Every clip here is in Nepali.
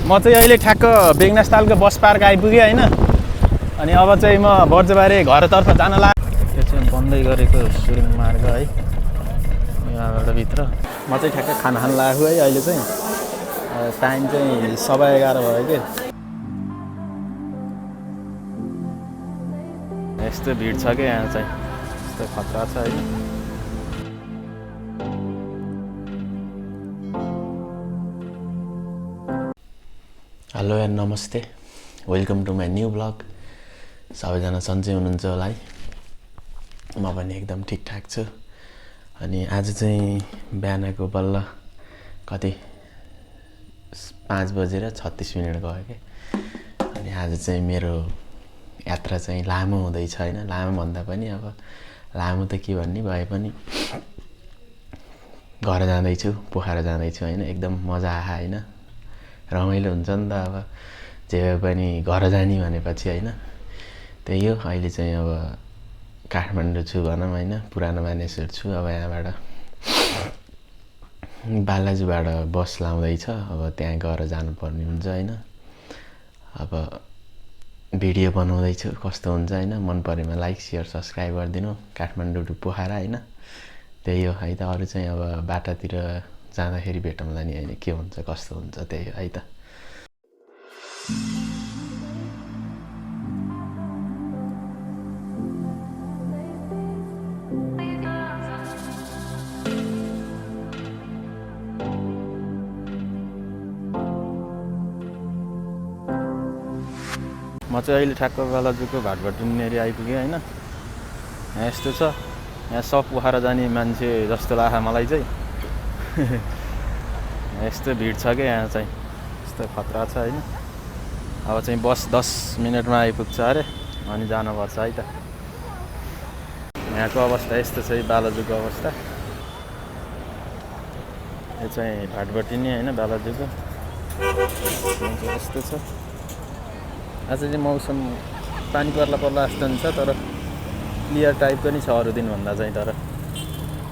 म चाहिँ अहिले ठ्याक्क बेगनास तालको बस पार्क आइपुगेँ होइन। अनि अब चाहिँ म बर्जबारे घरतर्फ जान लाग्यो। यो चाहिँ बन्दै गरेको सुरुङ मार्ग है, यहाँबाट भित्र। म चाहिँ ठ्याक्क खाना खान लागेको है। अहिले चाहिँ टाइम चाहिँ 11:15 भयो कि। यस्तो भिड छ कि यहाँ चाहिँ, यस्तो खतरा छ होइन। हेलो एन्ड नमस्ते, welcome to my new blog. सबैजना सन्चै हुनुहुन्छ होला है। म पनि एकदम ठिकठाक छु। अनि आज चाहिँ बिहानको बल्ल कति 5:36 गयो कि। अनि आज चाहिँ मेरो यात्रा चाहिँ लामो हुँदैछ होइन। लामो भन्दा पनि अब लामो त के भन्ने भए पनि घर जाँदैछु, पोखरा जाँदैछु होइन। एकदम मजा आयो होइन, रमाइलो हुन्छ नि त अब जे पनि घर जाने भनेपछि होइन। त्यही हो, अहिले चाहिँ अब काठमाडौँ छु भनौँ होइन, पुरानो मानिसहरू छु। अब यहाँबाट बालाजुबाट बस लाउँदैछ, अब त्यहाँ गएर जानुपर्ने हुन्छ होइन। अब भिडियो बनाउँदैछु, कस्तो हुन्छ होइन। मन परेमा लाइक सेयर सब्सक्राइब गरिदिनु। काठमाडौँ टु पोखरा होइन, त्यही हो है त। अरू चाहिँ अब बाटातिर जाँदाखेरि भेटौँला नि होइन, के हुन्छ कस्तो हुन्छ त्यही हो है त। म चाहिँ अहिले ठ्याक्क बालाजुको भाटभटिनेरि आइपुगेँ होइन। यहाँ यस्तो छ, यहाँ सब पोखरा जाने मान्छे जस्तो लाग्छ मलाई चाहिँ। यस्तो भिड छ क्या यहाँ चाहिँ, यस्तो खतरा छ होइन। अब चाहिँ बस 10 मिनटमा आइपुग्छ अरे, अनि जानुपर्छ है त। यहाँको अवस्था यस्तो छ है, बालाजुको अवस्था। यो चाहिँ भाटभटिनी होइन बालाजुको, यस्तो छ। आज चाहिँ मौसम पानी पर्ला जस्तो नि छ, तर क्लियर टाइपको नि छ अरू दिनभन्दा चाहिँ। तर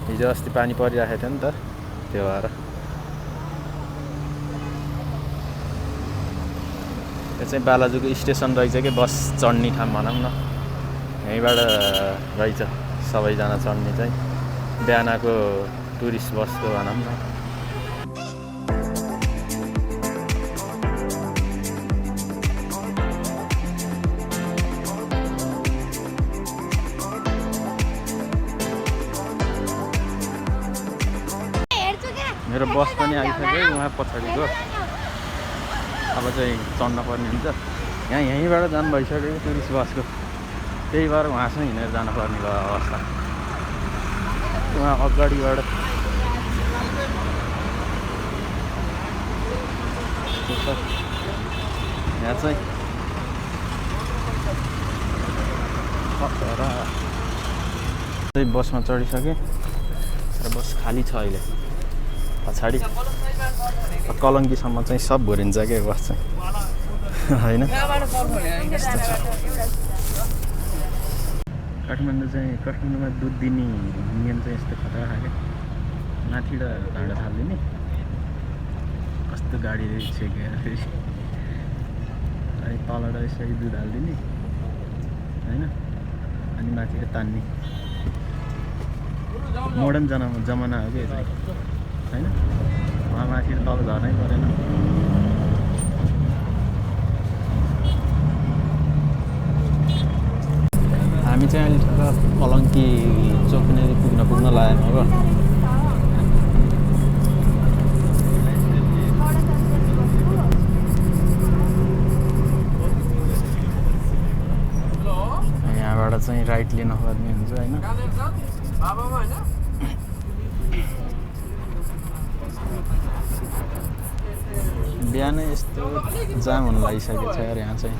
हिजो अस्ति पानी परिरहेको थियो नि त, त्यो भएर। यो चाहिँ बालाजुको स्टेसन रहेछ कि, बस चढ्ने ठाउँ भनौँ न। यहीँबाट रहेछ सबैजना चढ्ने चाहिँ, बिहानको टुरिस्ट बसको भनौँ न। मेरो बस पनि आइसक्यो उहाँ पछाडिको। अब चाहिँ चढ्न पर्ने हुन्छ। यहीँबाट जानु भइसक्यो टुरिस्ट बसको, त्यही भएर उहाँसँग हिँडेर जानुपर्ने भयो अवस्था। उहाँ अगाडिबाट यहाँ चाहिँ बसमा चढिसकेँ र बस खाली छ अहिले। पछाडि कलङ्कीसम्म चाहिँ सब भरिन्छ क्या बस चाहिँ होइन। काठमाडौँमा दुध दिने नियम चाहिँ यस्तो खतरा खाले। माथिबाट भाँडा थालिदिने, कस्तो गाडी छेकेर फेरि अनि तलबाट यसरी दुध हालिदिने होइन। अनि माथिबाट तान्ने, मोडर्न जमाना हो कि चाहिँ होइन। उहाँ माथि तल झर्नै परेन। हामी चाहिँ अहिले ठ्याक्क कलङ्की चोकनेर पुग्न लाग्यौँ अब। यहाँबाट चाहिँ राइट लिनुपर्ने हुन्छ होइन। बिहानै यस्तो जाम हुन लागिसकेको छ यार यहाँ चाहिँ।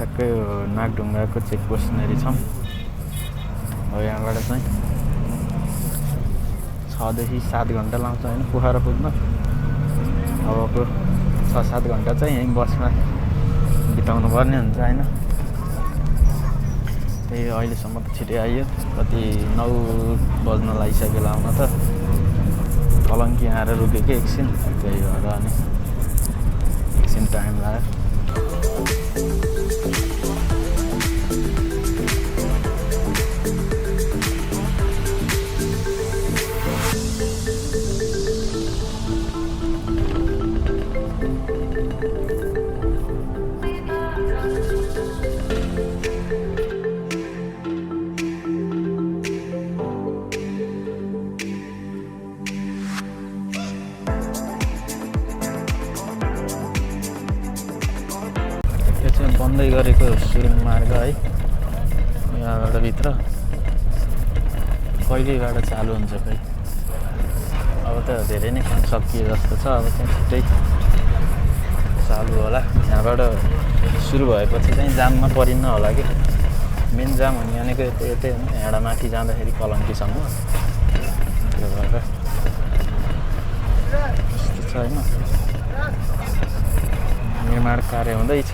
ठ्याक्कै नागढुङ्गाको चेकपोस्ट छौँ। अब यहाँबाट चाहिँ 6 देखि 7 घन्टा लाउँछ होइन पोखरा पुग्न। अबको 6-7 घन्टा चाहिँ यहीँ बसमा बिताउनु पर्ने हुन्छ होइन। त्यही अहिलेसम्म त छिटै आइयो, कति 9 बज्न लागिसक्यो आउन त। कलङ्की आएर रोकेको एकछिन, त्यही भएर अनि एकछिन टाइम लाग्यो। यो चाहिँ बन्दै गरेको सुरुङ मार्ग है, यहाँबाट भित्र कहिलेबाट चालु हुन्छ खै। अब त धेरै नै काम सकियो जस्तो छ। अब चाहिँ छिट्टै चालु होला। यहाँबाट सुरु भएपछि चाहिँ जाममा परिन्न होला कि। मेन जाम हुने भनेको यतै हो, यहाँबाट माथि जाँदाखेरि कलङ्कीसम्म। त्यो भएर त्यस्तो छ होइन। निर्माण कार्य हुँदैछ।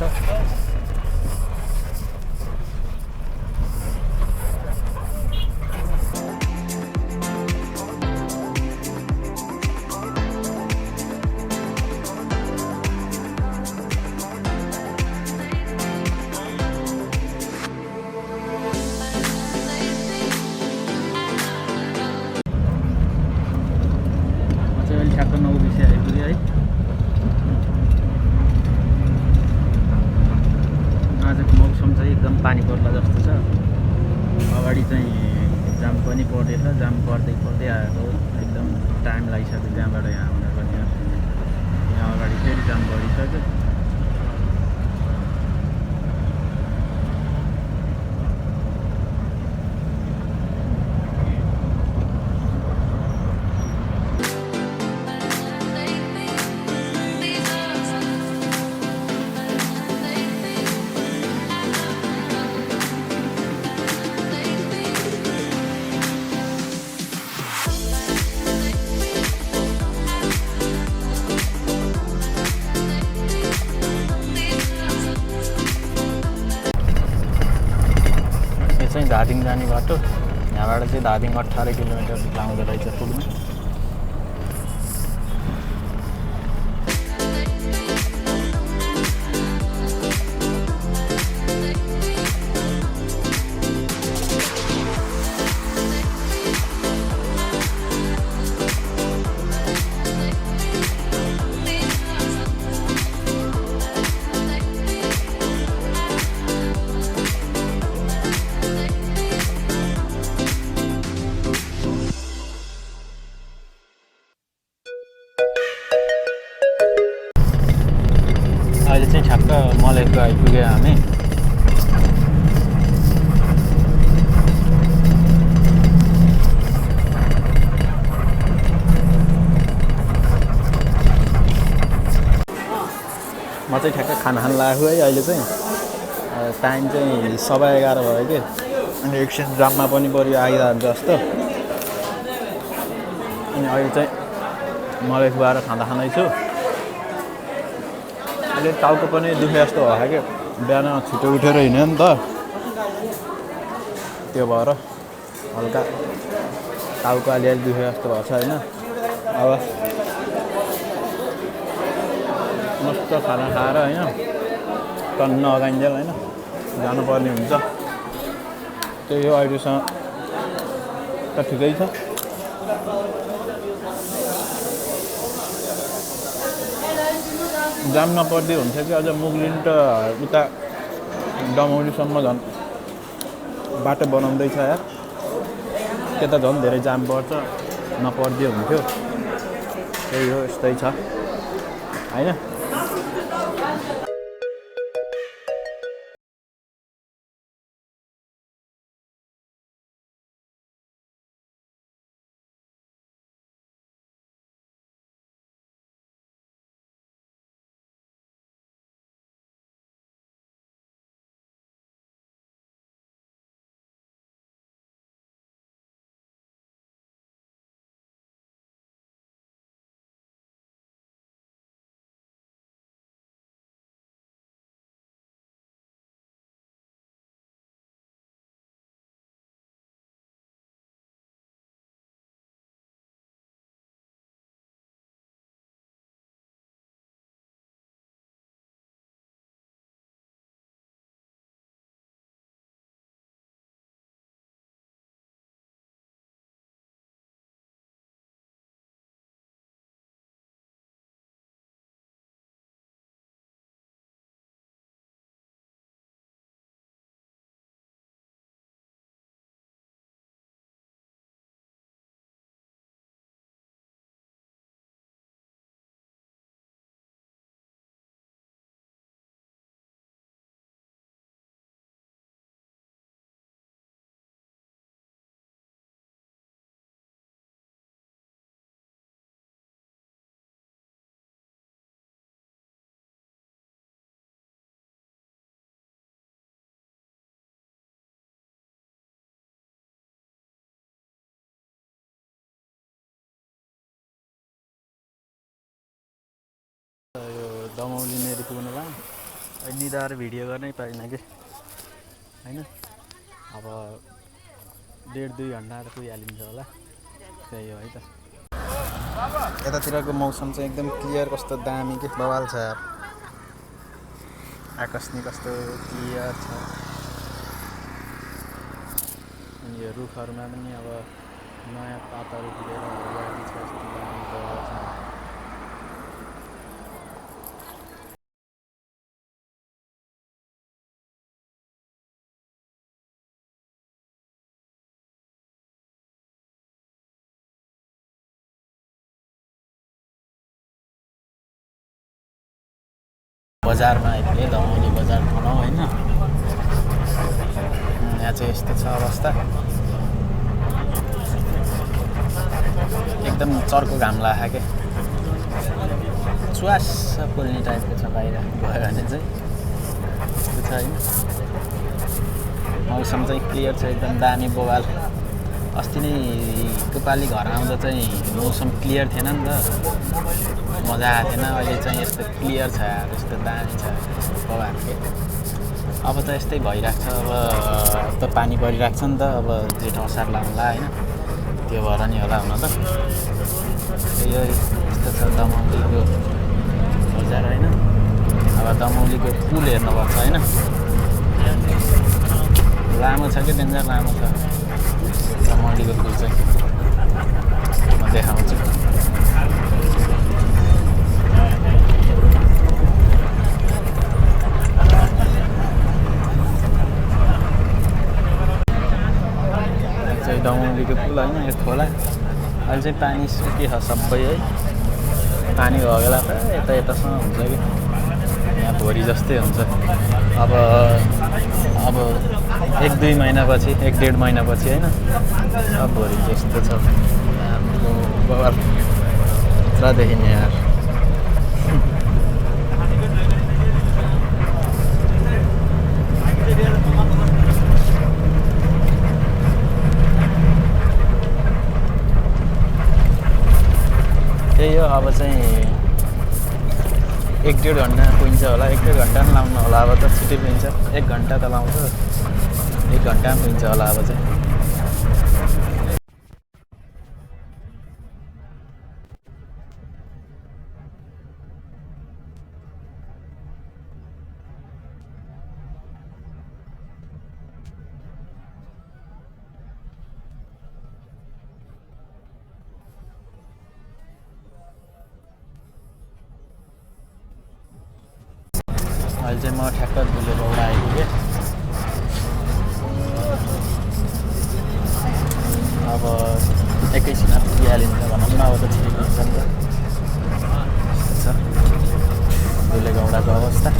ठ्याक्क 9 बजी आइपुग्यो है। आजको मौसम चाहिँ एकदम पानी पर्ला जस्तो छ। अगाडि चाहिँ जाम पनि पर्दैछ, जाम पर्दै पर्दै आएको एकदम टाइम लागिसक्यो त्यहाँबाट यहाँ आउन पनि। यहाँ अगाडि फेरि जाम बढिसक्यो। चाहिँ धादिङ जाने बाटो। यहाँबाट चाहिँ धादिङ 18 किलोमिटर लाउँदो रहेछ पुग्नु। अहिले चाहिँ ठ्याक्क मलेको आइपुग्यो हामी। म चाहिँ ठ्याक्क खाना खान लागेको है। अहिले चाहिँ टाइम चाहिँ 11:15 भयो कि। अनि एकछिन जाममा पनि पऱ्यो आइरहन्छ जस्तो। अनि अहिले चाहिँ मलेको आएर खाँदा खाँदैछु। अहिले टाउको पनि दुखे जस्तो भयो क्या, बिहान छिटो उठेर हिँड्यो नि त, त्यो भएर हल्का टाउको अलिअलि दुखे जस्तो भएको छ होइन। अब मस्त खाना खाएर होइन टन्न अगाइन्जेल होइन जानुपर्ने हुन्छ। त्यही हो, अहिलेसँग त ठिकै छ। जाम नपर्दै हुन्छ कि अझ मुगलिन त उता डमौलीसम्म झन् बाटो बनाउँदैछ यार। त्यता झन् धेरै जाम पर्छ, नपर्दै हुन्थ्यो। त्यही हो, यस्तै छ होइन। दमौली नेरी पुग्नु भयो निदाएर भिडियो गर्नै पाइनँ कि होइन अब 1.5-2 घन्टा त पुगिहालिन्छ होला त्यही हो है त यतातिरको मौसम चाहिँ एकदम क्लियर कस्तो दामी के बवाल छ यार आकाश नि कस्तो क्लियर छ अनि यो रुखहरूमा पनि अब नयाँ पातहरू फुलेर हरियाली छ यस्तो दामी बवाल छ बजारमा आइपुगे दमौली बजार ठाउँ होइन यहाँ चाहिँ यस्तो छ अवस्था एकदम चर्को घाम लाग्यो क्या चुवास पोल्ने टाइपको छ बाहिर गयो भने चाहिँ यस्तो छ होइन मौसम चाहिँ क्लियर छ एकदम दामी बवाल अस्ति नै पालि घर आउँदा चाहिँ मौसम क्लियर थिएन नि त मजा आएको थिएन अहिले चाहिँ यस्तो क्लियर छ यार यस्तो दामी छ बवाल के अब त यस्तै भइरहेको छ अब त पानी परिरहेको छ नि त अब जेठ असार लाग्ला होइन त्यो भएर नि होला हुन त यो यस्तो छ दमौलीको बजार होइन अब दमौलीको पुल हेर्नुपर्छ होइन लामो छ कि डेन्जर लामो छ दमौलीको पुल चाहिँ म देखाउँछु दमौलीको पुल होइन यो खोला अहिले चाहिँ पानी सुकिछ सबै है पानी भगेला त यता यतासम्म हुन्छ कि यहाँ भोरी जस्तै हुन्छ अब 1-2 महिनापछि 1-1.5 महिनापछि होइन सब भोरी जस्तो छ बवाल पुरा देखिने यार त्यही हो अब चाहिँ 1-1.5 घन्टा पुगिन्छ होला 1-1.5 घन्टा पनि लाउनु होला अब त छिटै पुगिन्छ 1 घन्टा त लाउँछ 1 घन्टा पनि पुगिन्छ होला अब चाहिँ अहिले चाहिँ म ठ्याक्क धुलेगौडा आइपुगेँ अब एकैछिनमा पुगिहालिन्छ भनौँ न अब त छिटो पुग्छ नि त यस्तो छ धुलेगौडाको अवस्था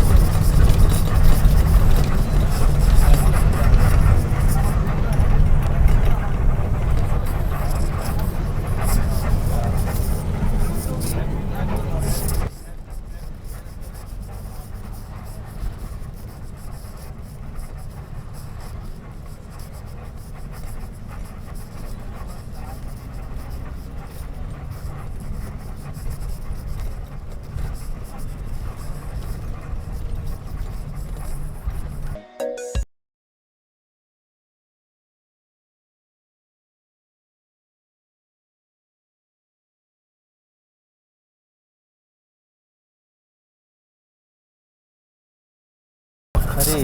भर्खरै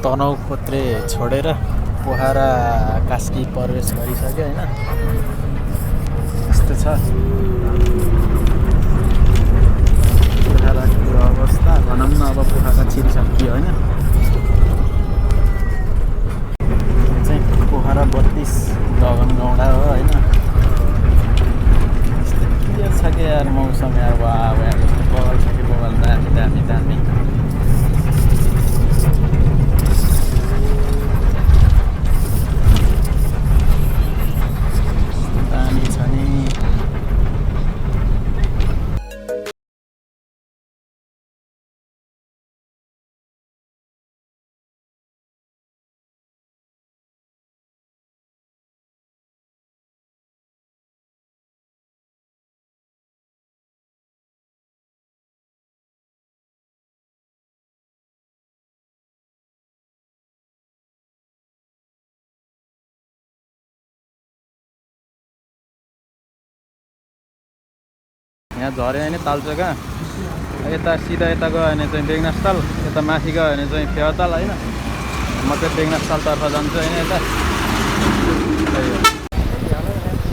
तनहुँ खोत्रे छोडेर पोखरा कास्की प्रवेश गरिसक्यो होइन यस्तो छ पोखराको अवस्था भनौँ न अब पोखरा छिरिसक्यो होइन चाहिँ पोखरा 32 गगनगौडा हो होइन यस्तो क्लियर छ कि यार मौसम यार वाह यार यस्तो बवाल छ कि बवाल दामी दामी दामी यहाँ झऱ्यो भने तालचोका, यता सिधा यता गयो भने चाहिँ बेगनासताल, यता माथि गयो भने चाहिँ फेवाताल होइन। म चाहिँ बेगनासतालतर्फ जान्छु होइन यता।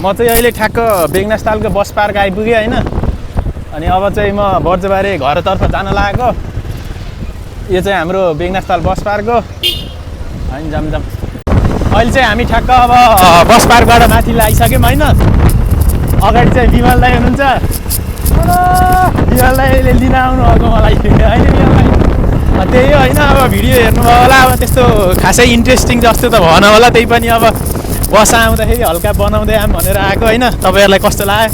म चाहिँ अहिले ठ्याक्क बेगनासतालको बस पार्क आइपुगेँ होइन। अनि अब चाहिँ म बर्जबारी घरतर्फ जान लागेको। यो चाहिँ हाम्रो बेगनासताल बस पार्क हो होइन। जाम अहिले चाहिँ हामी ठ्याक्क अब बस पार्कबाट माथि आइसक्यौँ होइन। अगाडि चाहिँ विमल दाइ हुनुहुन्छ। विमल दाइले लिन आउनुभएको मलाई होइन विमल दाइ। त्यही हो होइन। अब भिडियो हेर्नुभयो होला, अब त्यस्तो खासै इन्ट्रेस्टिङ जस्तो त भएन होला। त्यही पनि अब बस आउँदाखेरि हल्का बनाउँदै आऊँ भनेर आएको होइन। तपाईँहरूलाई कस्तो लाग्यो?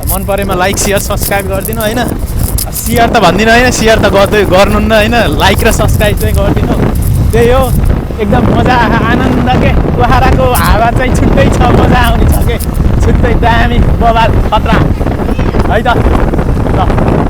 मन परेमा लाइक सेयर सब्सक्राइब गरिदिनु होइन। सेयर त भन्दिनँ होइन, सेयर त गर्नुहुन्न होइन, लाइक र सब्सक्राइब चाहिँ गरिदिनु। त्यही हो, एकदम मजा आनन्द के पोखराको हावा चाहिँ छुट्टै छ, मजा आउने छ के, छुट्टै दामी बवाल खतरा है त।